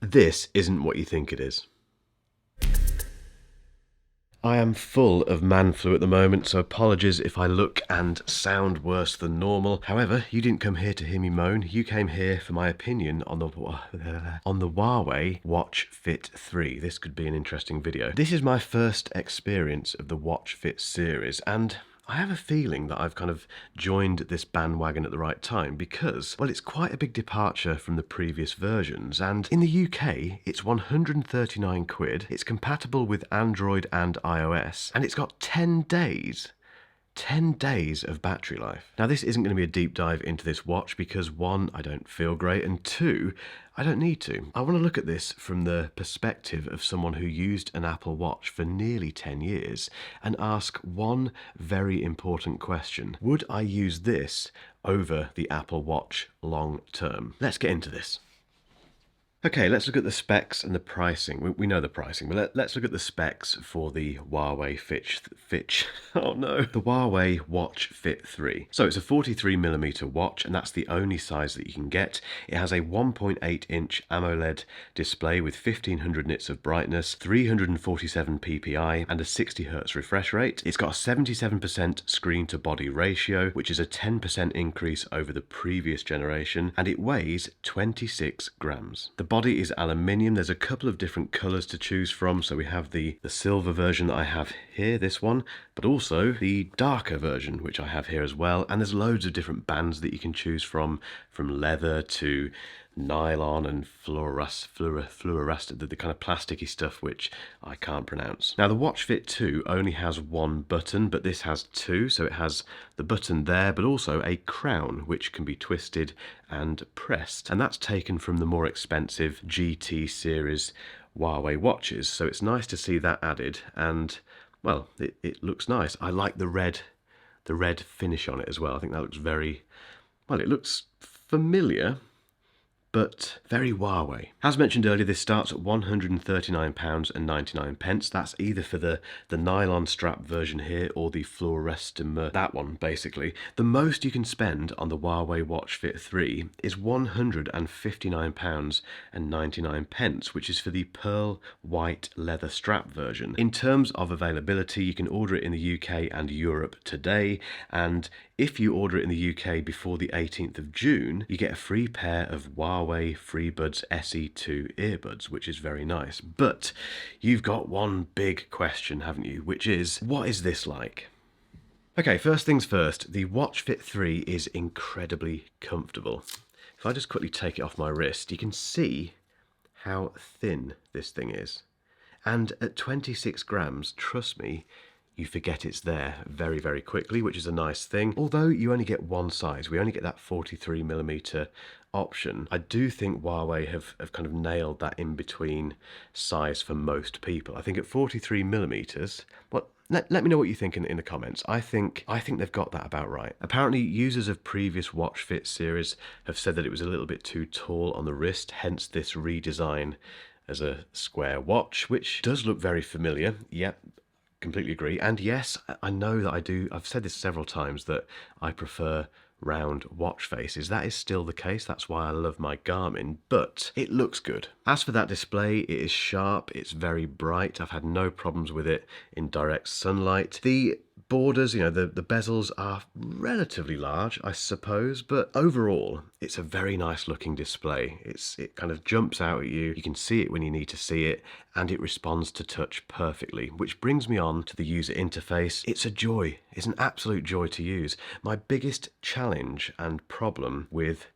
This isn't what you think it is. I am full of man flu at the moment, so apologies if I look and sound worse than normal. However, you didn't come here to hear me moan. You came here for my opinion on the Huawei Watch Fit 3. This could be an interesting video. This is my first experience of the Watch Fit series, and I have a feeling that I've kind of joined this bandwagon at the right time because, well, it's quite a big departure from the previous versions, and in the UK, it's 139 quid, it's compatible with Android and iOS, and it's got 10 days. 10 days of battery life. Now, this isn't going to be a deep dive into this watch because one, I don't feel great, and two, I don't need to. I want to look at this from the perspective of someone who used an Apple Watch for nearly 10 years and ask one very important question. Would I use this over the Apple Watch long term? Let's get into this. Okay, let's look at the specs and the pricing. We know the pricing, but let's look at the specs for the Huawei the Huawei Watch Fit 3. So it's a 43mm watch, and that's the only size that you can get. It has a 1.8-inch AMOLED display with 1500 nits of brightness, 347 ppi, and a 60Hz refresh rate. It's got a 77% screen-to-body ratio, which is a 10% increase over the previous generation, and it weighs 26 grams. The body is aluminium. There's a couple of different colours to choose from. So we have the silver version that I have here, this one, but also the darker version, which I have here as well. And there's loads of different bands that you can choose from leather to nylon and fluorescent, the kind of plasticky stuff which I can't pronounce. Now the Watch Fit 2 only has one button, but this has two, so it has the button there, but also a crown which can be twisted and pressed, and that's taken from the more expensive GT series Huawei watches, so it's nice to see that added, and well, it looks nice. I like the red finish on it as well. I think that looks very, well, it looks familiar, but very Huawei. As mentioned earlier, this starts at £139.99. That's either for the nylon strap version here or the fluorescent, that one basically. The most you can spend on the Huawei Watch Fit 3 is £159.99, which is for the pearl white leather strap version. In terms of availability, you can order it in the UK and Europe today, and if you order it in the UK before the 18th of June, you get a free pair of Huawei FreeBuds SE2 earbuds, which is very nice. But you've got one big question, haven't you? Which is, what is this like? Okay, first things first, the Watch Fit 3 is incredibly comfortable. If I just quickly take it off my wrist, you can see how thin this thing is. And at 26 grams, trust me, you forget it's there very, very quickly, which is a nice thing. Although you only get one size, we only get that 43mm option. I do think Huawei have kind of nailed that in-between size for most people. I think at 43mm, well, let me know what you think in the comments. I think they've got that about right. Apparently, users of previous Watch Fit series have said that it was a little bit too tall on the wrist, hence this redesign as a square watch, which does look very familiar. Yep. Completely agree. And yes, I know that I've said this several times that I prefer round watch faces. That is still the case. That's why I love my Garmin, but it looks good. As for that display, it is sharp. It's very bright. I've had no problems with it in direct sunlight. The borders, you know, the bezels are relatively large, I suppose, but overall, it's a very nice looking display. It kind of jumps out at you. You can see it when you need to see it, and it responds to touch perfectly, which brings me on to the user interface. It's a joy. It's an absolute joy to use. My biggest challenge and problem with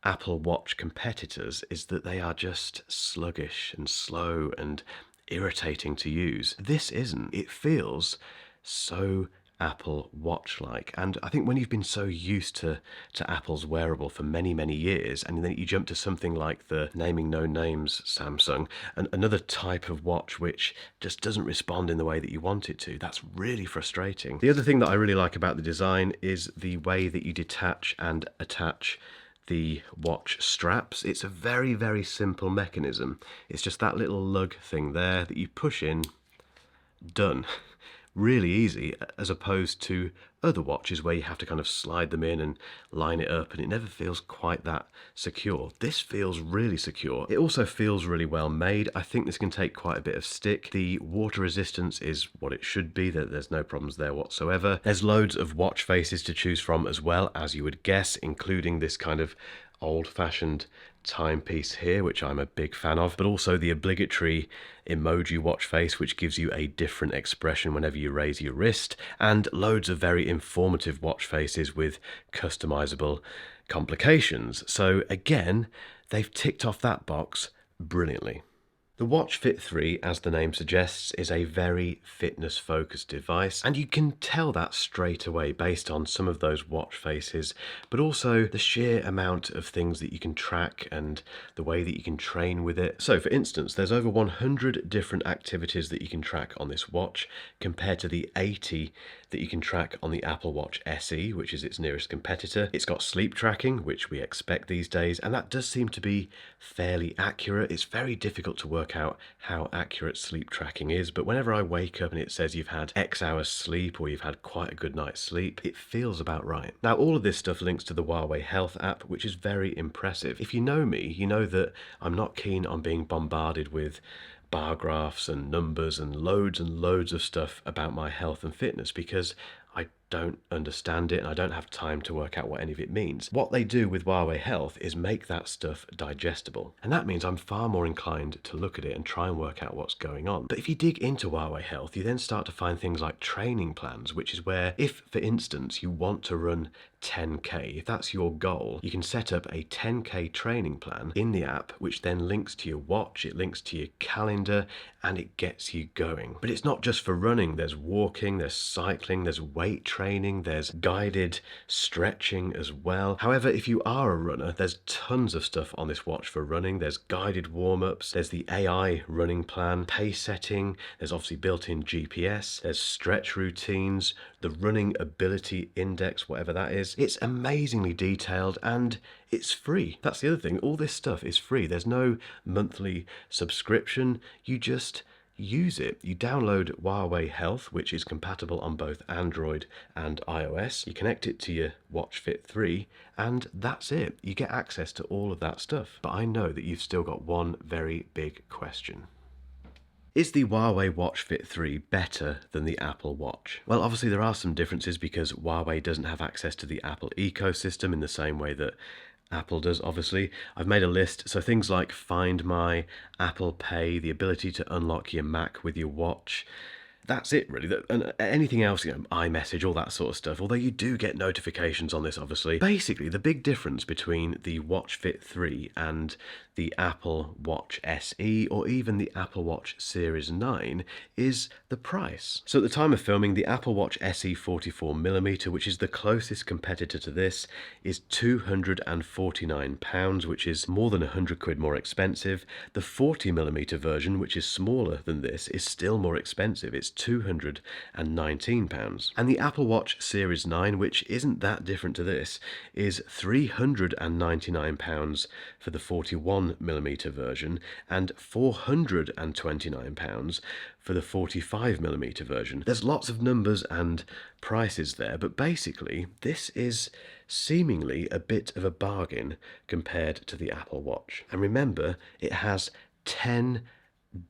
Apple Watch competitors is that they are just sluggish and slow and irritating to use. This isn't. It feels so Apple Watch-like, and I think when you've been so used to Apple's wearable for many, many years, and then you jump to something like the naming no names Samsung, and another type of watch which just doesn't respond in the way that you want it to, that's really frustrating. The other thing that I really like about the design is the way that you detach and attach the watch straps. It's a very, very simple mechanism. It's just that little lug thing there that you push in, done. really easy, as opposed to other watches where you have to kind of slide them in and line it up, and it never feels quite that secure. This feels really secure. It also feels really well made. I think this can take quite a bit of stick. The water resistance is what it should be. There's no problems there whatsoever. There's loads of watch faces to choose from as well, as you would guess, including this kind of old-fashioned timepiece here, which I'm a big fan of, but also the obligatory emoji watch face, which gives you a different expression whenever you raise your wrist, and loads of very informative watch faces with customizable complications. So again, they've ticked off that box brilliantly. The Watch Fit 3, as the name suggests, is a very fitness-focused device, and you can tell that straight away based on some of those watch faces, but also the sheer amount of things that you can track and the way that you can train with it. So, for instance, there's over 100 different activities that you can track on this watch, compared to the 80 that you can track on the Apple Watch SE, which is its nearest competitor. It's got sleep tracking, which we expect these days, and that does seem to be fairly accurate. It's very difficult to work out how accurate sleep tracking is, but whenever I wake up and it says you've had X hours sleep or you've had quite a good night's sleep, it feels about right. Now, all of this stuff links to the Huawei Health app, which is very impressive. If you know me, you know that I'm not keen on being bombarded with bar graphs and numbers and loads of stuff about my health and fitness, because I don't understand it and I don't have time to work out what any of it means. What they do with Huawei Health is make that stuff digestible, and that means I'm far more inclined to look at it and try and work out what's going on. But if you dig into Huawei Health, you then start to find things like training plans, which is where, if for instance you want to run 10k, if that's your goal, you can set up a 10k training plan in the app, which then links to your watch, it links to your calendar, and it gets you going. But it's not just for running. There's walking, there's cycling, there's weight training, there's guided stretching as well. However, if you are a runner, there's tons of stuff on this watch for running. There's guided warm-ups, there's the AI running plan, pace setting, there's obviously built-in GPS, there's stretch routines, the running ability index, whatever that is. It's amazingly detailed and it's free. That's the other thing. All this stuff is free. There's no monthly subscription. You just use it. You download Huawei Health, which is compatible on both Android and iOS. You connect it to your Watch Fit 3, and that's it. You get access to all of that stuff. But I know that you've still got one very big question. Is the Huawei Watch Fit 3 better than the Apple Watch? Well, obviously there are some differences because Huawei doesn't have access to the Apple ecosystem in the same way that Apple does, obviously. I've made a list, so things like Find My, Apple Pay, the ability to unlock your Mac with your watch. That's it, really. And anything else, iMessage, all that sort of stuff, although you do get notifications on this, obviously. Basically, the big difference between the Watch Fit 3 and the Apple Watch SE, or even the Apple Watch Series 9, is the price. So at the time of filming, the Apple Watch SE 44mm, which is the closest competitor to this, is £249, which is more than £100 more expensive. The 40mm version, which is smaller than this, is still more expensive. It's £219. And the Apple Watch Series 9, which isn't that different to this, is £399 for the 41mm version and £429 for the 45mm version. There's lots of numbers and prices there, but basically this is seemingly a bit of a bargain compared to the Apple Watch. And remember, it has 10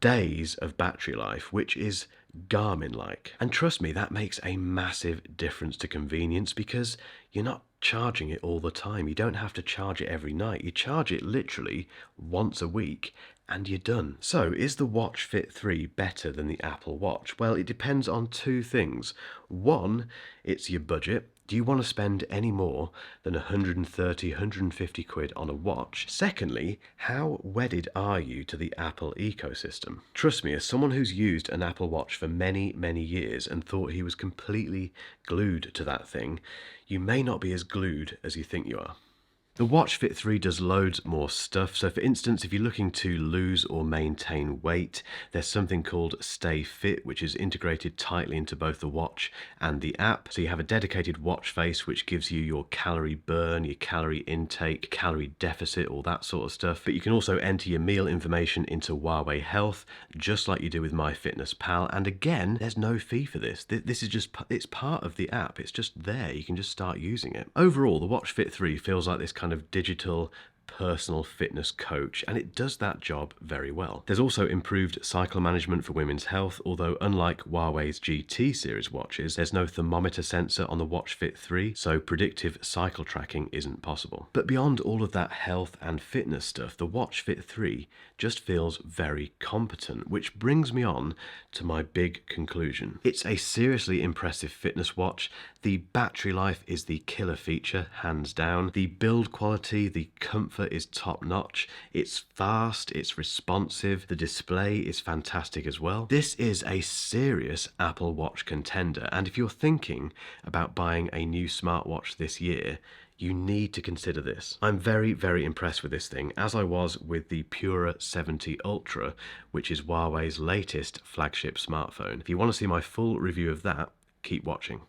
days of battery life, which is Garmin-like. And trust me, that makes a massive difference to convenience because you're not charging it all the time. You don't have to charge it every night. You charge it literally once a week and you're done. So is the Watch Fit 3 better than the Apple Watch? Well, it depends on two things. One, it's your budget. Do you want to spend any more than 130, 150 quid on a watch? Secondly, how wedded are you to the Apple ecosystem? Trust me, as someone who's used an Apple Watch for many, many years and thought he was completely glued to that thing, you may not be as glued as you think you are. The Watch Fit 3 does loads more stuff. So for instance, if you're looking to lose or maintain weight, there's something called Stay Fit, which is integrated tightly into both the watch and the app. So you have a dedicated watch face, which gives you your calorie burn, your calorie intake, calorie deficit, all that sort of stuff. But you can also enter your meal information into Huawei Health, just like you do with MyFitnessPal. And again, there's no fee for this. This is just, it's part of the app. It's just there. You can just start using it. Overall, the Watch Fit 3 feels like this kind of digital personal fitness coach, and it does that job very well. There's also improved cycle management for women's health, although unlike Huawei's GT series watches, there's no thermometer sensor on the Watch Fit 3, so predictive cycle tracking isn't possible. But beyond all of that health and fitness stuff, the Watch Fit 3 just feels very competent, which brings me on to my big conclusion. It's a seriously impressive fitness watch. The battery life is the killer feature, hands down. The build quality, the comfort is top notch. It's fast, it's responsive, the display is fantastic as well. This is a serious Apple Watch contender, and if you're thinking about buying a new smartwatch this year, you need to consider this. I'm very, very impressed with this thing, as I was with the Pura 70 Ultra, which is Huawei's latest flagship smartphone. If you want to see my full review of that, keep watching.